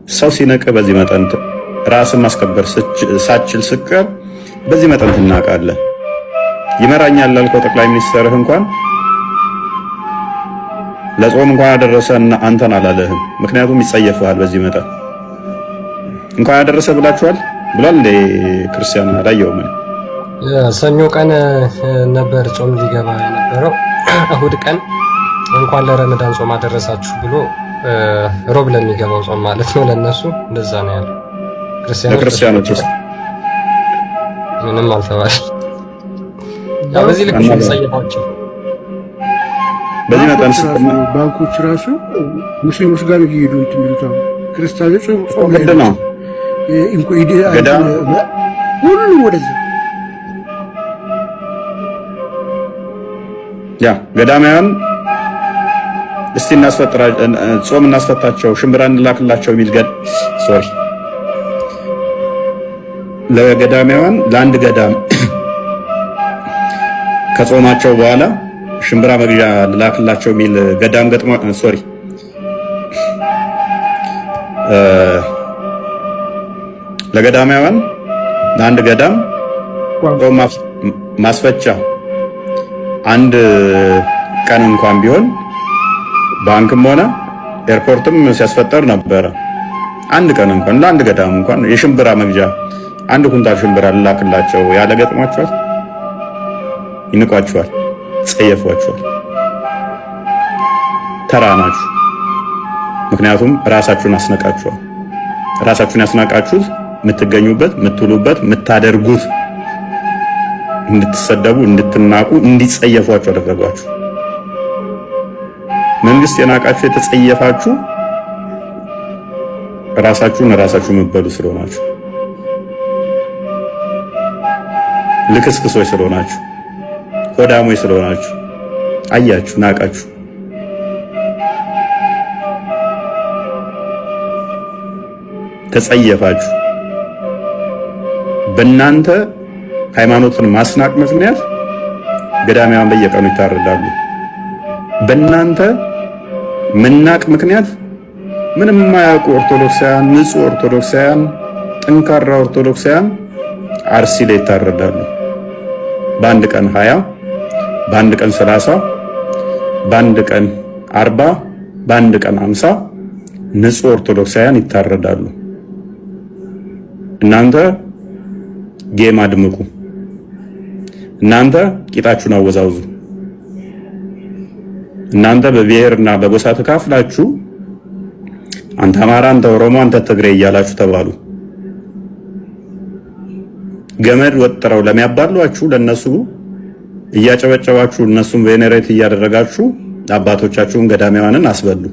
ሰው ሲነቅ በዚህ መጠን ራስን ማስከበር ሳችል ስቀር በዚህ መጠን ትናቃለህ። ይመራኛል ላልከው ጠቅላይ ሚኒስትርህ እንኳን ለጾም እንኳን ያደረሰና አንተን አላለህም። ምክንያቱም ይጸየፍሃል። በዚህ መጠን እንኳን ያደረሰ ብላችኋል ብሏል። ክርስቲያን አላየውም። ሰኞ ቀን ነበር ጾም ሊገባ የነበረው። እሁድ ቀን እንኳን ለረመዳን ጾም አደረሳችሁ ብሎ ሮብ ለሚገባው ጾም ማለት ነው ለነሱ እንደዛ ነው ያለው። ክርስቲያኖች ምንም አልተባለ። ያው በዚህ ልክ ነው። በዚህ መጠን ባንኮች ራሱ ሙስሊሞች ጋር ይሄዱ እንትምሉታ ክርስቲያኖች ጾም ላይ ነው ሁሉ ወደዛ ያ ገዳማውያን እስቲ ጾም እናስፈታቸው ሽምብራ እንላክላቸው የሚል ለገዳማውያን ለአንድ ገዳም ከጾማቸው በኋላ ሽምብራ መግዣ ልላክላቸው የሚል ገዳም ገጥሞ ለገዳማውያን ለአንድ ገዳም ጾም ማስፈቻ አንድ ቀን እንኳን ቢሆን ባንክም ሆነ ኤርፖርትም ሲያስፈጠር ነበረ። አንድ ቀን እንኳን ለአንድ ገዳም እንኳን የሽምብራ መግዣ አንድ ኩንታል ሽምብራ ልላክላቸው ያለ ገጥሟቸዋል። ይንቋቸዋል፣ ጸየፏቸዋል። ተራ ናችሁ። ምክንያቱም ራሳችሁን አስነቃችኋል። ራሳችሁን ያስናቃችሁት የምትገኙበት፣ የምትውሉበት፣ የምታደርጉት እንድትሰደቡ፣ እንድትናቁ፣ እንዲጸየፏችሁ አደረጋችሁ። መንግስት የናቃችሁ የተጸየፋችሁ ራሳችሁ የምትበሉ ስለሆናችሁ፣ ልክስክሶች ስለሆናችሁ፣ ሆዳሞች ስለሆናችሁ አያችሁ፣ ናቃችሁ። ተጸየፋችሁ። በእናንተ ሃይማኖትን ማስናቅ ምክንያት ገዳማውያን በየቀኑ ይታረዳሉ። በእናንተ መናቅ ምክንያት ምንም የማያውቁ ኦርቶዶክሳውያን፣ ንጹህ ኦርቶዶክሳውያን፣ ጠንካራ ኦርቶዶክሳውያን አርሲ ላይ ይታረዳሉ። በአንድ ቀን 20፣ በአንድ ቀን 30፣ በአንድ ቀን 40፣ በአንድ ቀን 50 ንጹህ ኦርቶዶክሳውያን ይታረዳሉ። እናንተ ጌም አድምቁ። እናንተ ቂጣችሁን አወዛውዙ። እናንተ በብሔርና በጎሳ ተካፍላችሁ አንተ አማራ፣ አንተ ኦሮሞ፣ አንተ ትግሬ እያላችሁ ተባሉ። ገመድ ወጥረው ለሚያባሏችሁ ለነሱ እያጨበጨባችሁ እነሱን ቬኔሬት እያደረጋችሁ አባቶቻችሁን ገዳማውያንን አስበሉ።